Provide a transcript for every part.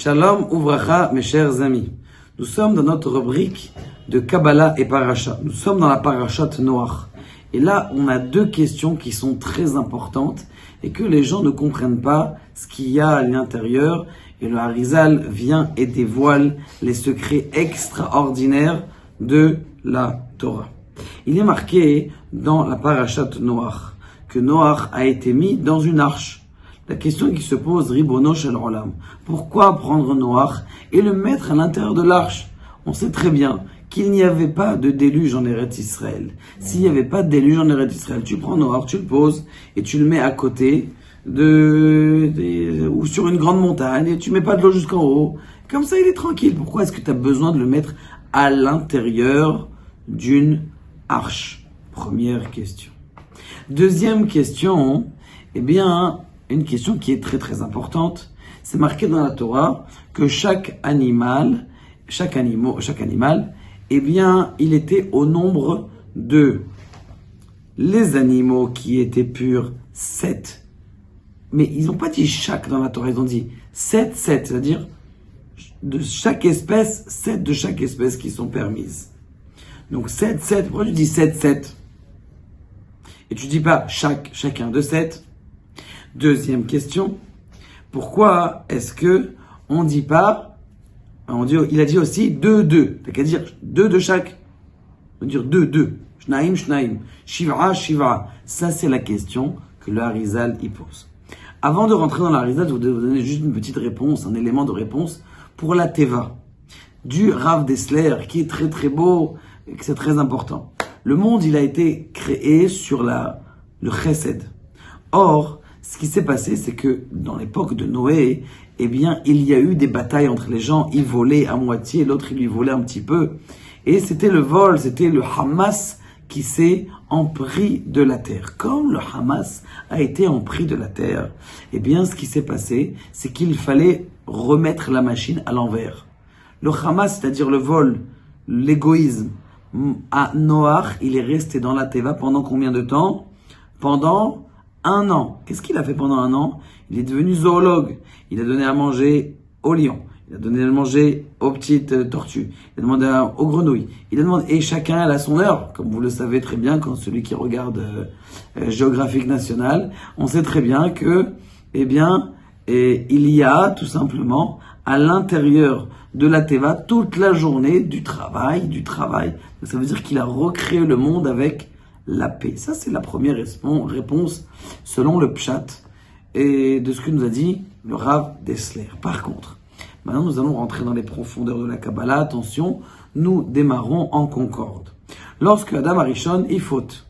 Shalom Uvracha, mes chers amis. Nous sommes dans notre rubrique de Kabbalah et Parasha. Nous sommes dans la Parashat Noach. Et là, on a deux questions qui sont très importantes et que les gens ne comprennent pas ce qu'il y a à l'intérieur. Et le Harizal vient et dévoile les secrets extraordinaires de la Torah. Il est marqué dans la Parashat Noach que Noach a été mis dans une arche. La question qui se pose, Ribono Shel Olam, pourquoi prendre Noach et le mettre à l'intérieur de l'arche? On sait très bien qu'il n'y avait pas de déluge en Eretz Israël. S'il n'y avait pas de déluge en Eretz Israël, tu prends Noach, tu le poses et tu le mets à côté ou sur une grande montagne et tu mets pas de l'eau jusqu'en haut. Comme ça, il est tranquille. Pourquoi est-ce que tu as besoin de le mettre à l'intérieur d'une arche? Première question. Deuxième question, une question qui est très très importante. C'est marqué dans la Torah que chaque animal, il était au nombre de les animaux qui étaient purs, 7. Mais ils n'ont pas dit chaque dans la Torah, ils ont dit 7, c'est-à-dire de chaque espèce, 7 de chaque espèce qui sont permises. Donc 7, pourquoi tu dis 7? Et tu dis pas chacun de 7? Deuxième question, pourquoi est-ce que on dit pas, il a dit aussi 2, t'as qu'à dire 2 de chaque, on va dire 2, shnaim, shiva, ça c'est la question que le Harizal y pose. Avant de rentrer dans le Harizal, je vais vous donner juste une petite réponse, un élément de réponse pour la Teva, du Rav Dessler, qui est très très beau, et que c'est très important. Le monde, il a été créé sur le chesed. Or, ce qui s'est passé, c'est que dans l'époque de Noé, il y a eu des batailles entre les gens. Ils volaient à moitié, l'autre il lui volait un petit peu. Et c'était le vol, c'était le Hamas qui s'est empris de la terre. Comme le Hamas a été empris de la terre, ce qui s'est passé, c'est qu'il fallait remettre la machine à l'envers. Le Hamas, c'est-à-dire le vol, l'égoïsme, à Noach, il est resté dans la Teva pendant combien de temps? Pendant 1 an. Qu'est-ce qu'il a fait pendant 1 an? Il est devenu zoologue. Il a donné à manger aux lions. Il a donné à manger aux petites tortues. Il a demandé aux grenouilles. Et chacun a son heure. Comme vous le savez très bien, quand celui qui regarde Géographique National, on sait très bien que, il y a tout simplement à l'intérieur de la Teva toute la journée du travail. Ça veut dire qu'il a recréé le monde avec la paix. Ça, c'est la première réponse selon le Pshat et de ce que nous a dit le Rav Dessler. Par contre, maintenant nous allons rentrer dans les profondeurs de la Kabbalah. Attention, nous démarrons en concorde. Lorsque Adam Arishon, il faute,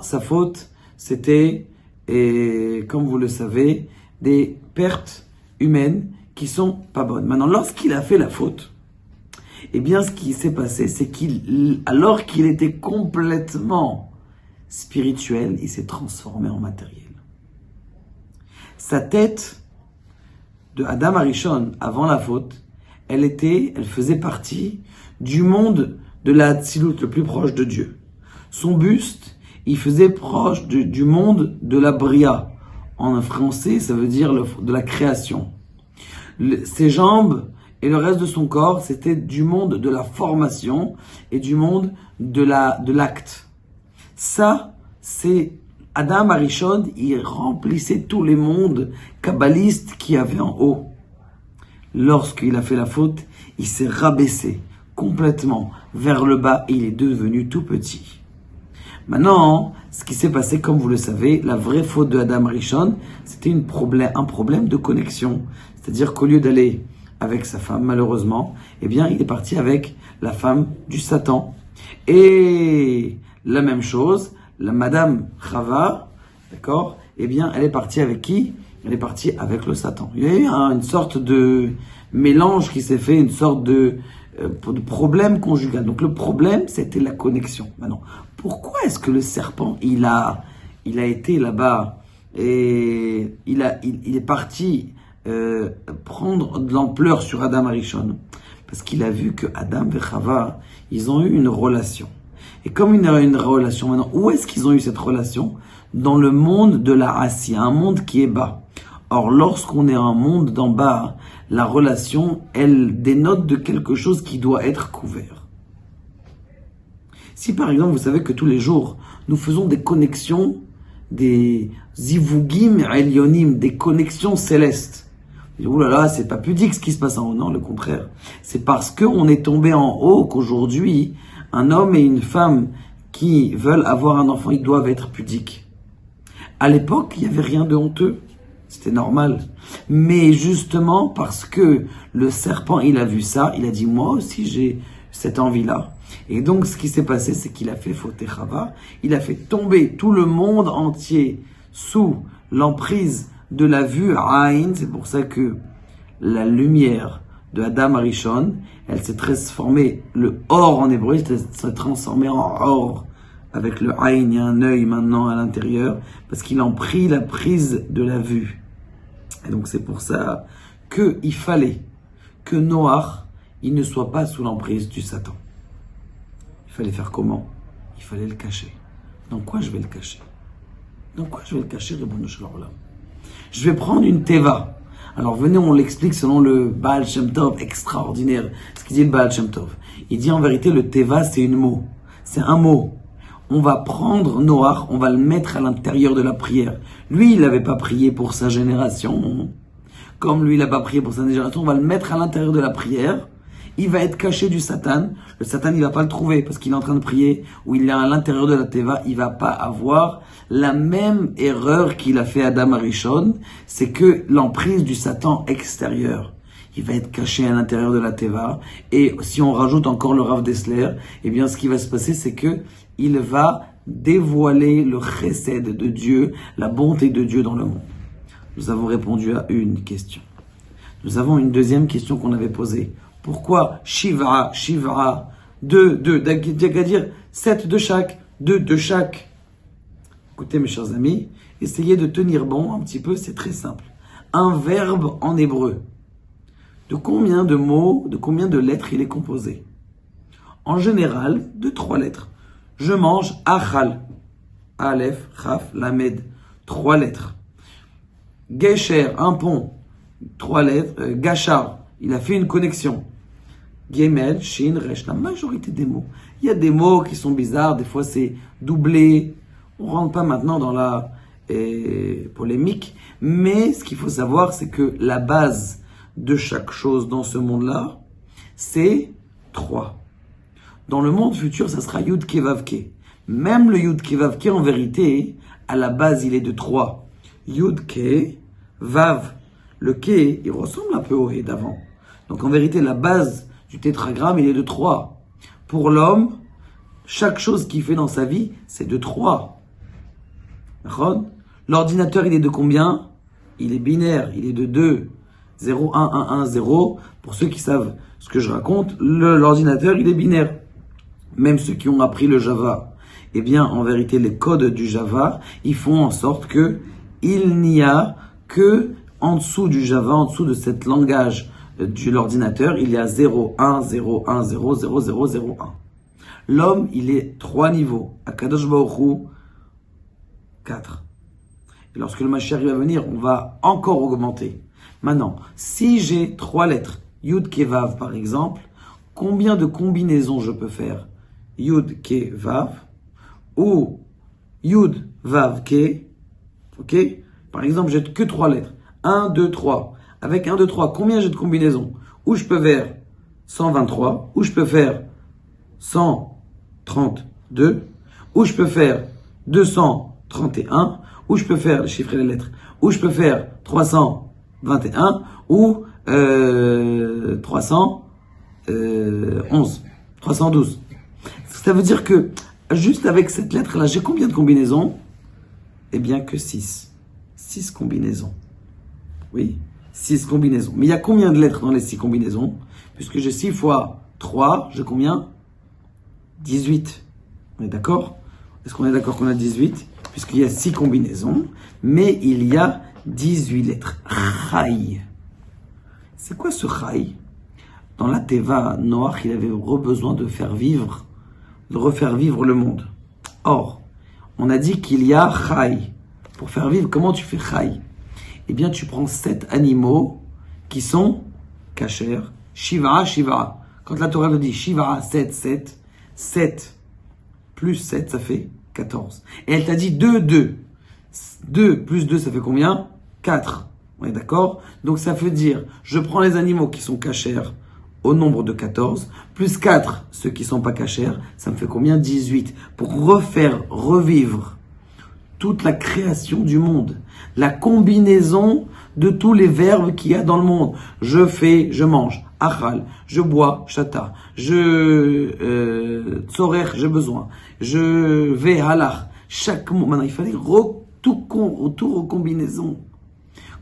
sa faute, c'était, comme vous le savez, des pertes humaines qui sont pas bonnes. Maintenant, lorsqu'il a fait la faute, ce qui s'est passé, c'est alors qu'il était complètement spirituel, il s'est transformé en matériel. Sa tête de Adam Arishon, avant la faute, elle faisait partie du monde de la Hatzilut, le plus proche de Dieu. Son buste, il faisait proche du monde de la Bria. En français, ça veut dire de la création. Ses jambes et le reste de son corps, c'était du monde de la formation et du monde de l'acte. Ça, c'est Adam Arishon, il remplissait tous les mondes kabbalistes qu'il y avait en haut. Lorsqu'il a fait la faute, il s'est rabaissé complètement vers le bas et il est devenu tout petit. Maintenant, ce qui s'est passé, comme vous le savez, la vraie faute de Adam Arishon, c'était un problème de connexion. C'est-à-dire qu'au lieu d'aller avec sa femme, malheureusement, il est parti avec la femme du Satan. Et la même chose, la Madame Chava, d'accord, elle est partie avec qui? Elle est partie avec le Satan. Il y a eu une sorte de mélange qui s'est fait, une sorte de problème conjugal. Donc le problème, c'était la connexion. Maintenant, pourquoi est-ce que le serpent, il a été là-bas et il est parti prendre de l'ampleur sur Adam Arishon? Parce qu'il a vu que Adam et Chava, ils ont eu une relation. Et comme il y a une relation maintenant, où est-ce qu'ils ont eu cette relation? Dans le monde de la Assia, un monde qui est bas. Or, lorsqu'on est un monde d'en bas, la relation, elle dénote de quelque chose qui doit être couvert. Si par exemple, vous savez que tous les jours, nous faisons des connexions, des zivugim elyonim, des connexions célestes. Ouh là là, c'est pas pudique ce qui se passe en haut, non, le contraire. C'est parce qu'on est tombé en haut qu'aujourd'hui, un homme et une femme qui veulent avoir un enfant, ils doivent être pudiques. À l'époque, il n'y avait rien de honteux. C'était normal. Mais justement, parce que le serpent, il a vu ça, il a dit, moi aussi, j'ai cette envie-là. Et donc, ce qui s'est passé, c'est qu'il a fait fauter Chava. Il a fait tomber tout le monde entier sous l'emprise de la vue Aïn. C'est pour ça que la lumière de Adam Arishon, elle s'est transformée, le or en hébreu, s'est transformé en or. Avec le Aïn, il y a un œil maintenant à l'intérieur, parce qu'il en prit la prise de la vue. Et donc c'est pour ça qu'il fallait que Noach, il ne soit pas sous l'emprise du Satan. Il fallait faire comment? Il fallait le cacher. Dans quoi je vais le cacher? Dans quoi je vais le cacher, Ribono Shel Olam? Je vais prendre une teva. Alors venez, on l'explique selon le Baal Shem Tov, extraordinaire. Ce qu'il dit le Baal Shem Tov. Il dit en vérité, le teva, c'est une mot. C'est un mot. On va prendre Noach, on va le mettre à l'intérieur de la prière. Lui, il n'avait pas prié pour sa génération. Comme lui, il n'a pas prié pour sa génération, on va le mettre à l'intérieur de la prière. Il va être caché du Satan. Le Satan, il va pas le trouver parce qu'il est en train de prier ou il est à l'intérieur de la teva. Il va pas avoir la même erreur qu'il a fait Adam Arishon. C'est que l'emprise du Satan extérieur. Il va être caché à l'intérieur de la teva. Et si on rajoute encore le Rav Dessler, eh bien, ce qui va se passer, c'est que il va dévoiler le chesed de Dieu, la bonté de Dieu dans le monde. Nous avons répondu à une question. Nous avons une deuxième question qu'on avait posée. Pourquoi Shiva, deux, dire 7 de chaque, 2 de chaque? Écoutez mes chers amis, essayez de tenir bon un petit peu, c'est très simple. Un verbe en hébreu. De combien de mots, de combien de lettres il est composé? En général, de 3 lettres. Je mange achal. Aleph, Chaf, Lamed. 3 lettres. Gesher, un pont. 3 lettres. Gachar, il a fait une connexion. Gemel, Shin, Resh, la majorité des mots. Il y a des mots qui sont bizarres, des fois c'est doublé. On ne rentre pas maintenant dans la polémique. Mais ce qu'il faut savoir, c'est que la base de chaque chose dans ce monde-là, c'est 3. Dans le monde futur, ça sera Yud Ke Vav Ke. Même le Yud Ke Vav Ke, en vérité, à la base, il est de 3. Yud Ke, Vav. Le Ke, il ressemble un peu au He d'avant. Donc en vérité, la base du tétragramme, il est de 3. Pour l'homme, chaque chose qu'il fait dans sa vie, c'est de 3. L'ordinateur, il est de combien? Il est binaire, il est de 2. 0, 1, 1, 1, 0. Pour ceux qui savent ce que je raconte, l'ordinateur, il est binaire. Même ceux qui ont appris le Java, eh bien, en vérité, les codes du Java, ils font en sorte que il n'y a que en dessous du Java, en dessous de cet langage de l'ordinateur, il y a 0, 1, 0, 1, 0, 0, 0, 0, 1. L'homme, il est 3 niveaux. Akadosh Baruch Hu, 4. Et lorsque le Mashiach va venir, on va encore augmenter. Maintenant, si j'ai 3 lettres, Yud Ke Vav par exemple, combien de combinaisons je peux faire? Yud Ke Vav ou Yud Vav Ke, ok? Par exemple, j'ai que 3 lettres. 1, 2, 3. Avec 1, 2, 3, combien j'ai de combinaisons? Ou je peux faire 123, ou je peux faire 132, ou je peux faire 231, ou je peux faire les chiffres et les lettres, ou je peux faire 321, ou 311, 312. Ça veut dire que juste avec cette lettre-là, j'ai combien de combinaisons? Eh bien que 6. 6 combinaisons. Oui, 6 combinaisons. Mais il y a combien de lettres dans les 6 combinaisons? Puisque j'ai 6 fois 3, j'ai combien? 18. On est d'accord? Est-ce qu'on est d'accord qu'on a 18? Puisqu'il y a 6 combinaisons, mais il y a 18 lettres. Chai. C'est quoi ce Chai? Dans la Teva, Noach, il avait besoin de refaire vivre le monde. Or, on a dit qu'il y a Chai. Pour faire vivre, comment tu fais Chai? Eh bien, tu prends 7 animaux qui sont kasher. Shiva, Shiva. Quand la Torah le dit, Shiva, 7, 7. 7 plus 7, ça fait 14. Et elle t'a dit 2, 2. 2 plus 2, ça fait combien? 4. On est d'accord? Donc ça veut dire, je prends les animaux qui sont cachers au nombre de 14, plus 4, ceux qui sont pas cachers, ça me fait combien? 18. Pour revivre toute la création du monde. La combinaison de tous les verbes qu'il y a dans le monde. Je fais, je mange. Achal, je bois, chata. Je tzorer, j'ai besoin. Je vais halach. Chaque mot. Maintenant, il fallait tout recombinaison.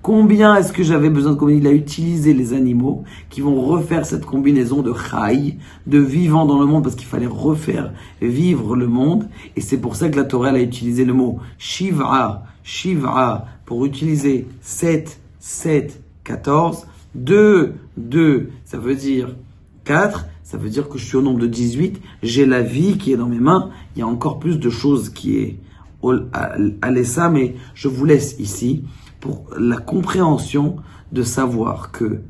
Combien est-ce que j'avais besoin de combiner? Il a utilisé les animaux qui vont refaire cette combinaison de chai, de vivant dans le monde, parce qu'il fallait refaire vivre le monde. Et c'est pour ça que la Torah a utilisé le mot shiva, shiva, pour utiliser 7, 7, 14. 2, 2, ça veut dire 4, ça veut dire que je suis au nombre de 18, j'ai la vie qui est dans mes mains, il y a encore plus de choses qui est à l'essa, mais je vous laisse ici pour la compréhension de savoir que,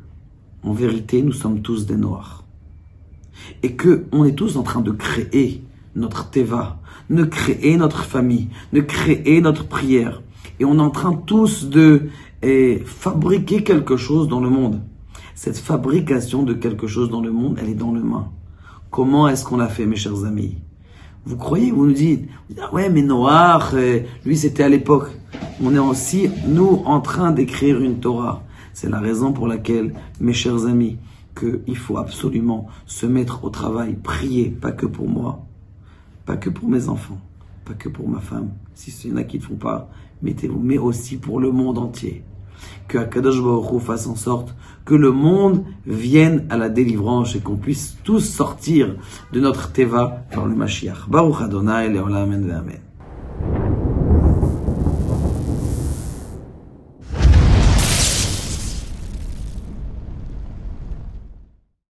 en vérité, nous sommes tous des noirs. Et que on est tous en train de créer notre teva, de créer notre famille, de créer notre prière. Et on est en train tous de fabriquer quelque chose dans le monde. Cette fabrication de quelque chose dans le monde, elle est dans le main. Comment est-ce qu'on l'a fait, mes chers amis? Vous croyez, vous nous dites, ah ouais, mais Noach, lui c'était à l'époque. On est aussi, nous, en train d'écrire une Torah. C'est la raison pour laquelle, mes chers amis, qu'il faut absolument se mettre au travail, prier, pas que pour moi, pas que pour mes enfants, pas que pour ma femme. Si y en a qui ne font pas, mettez-vous, mais aussi pour le monde entier. Que Akadosh Baruch Hu fasse en sorte que le monde vienne à la délivrance et qu'on puisse tous sortir de notre teva par le Mashiach. Baruch Adonai, Leolam, Amen.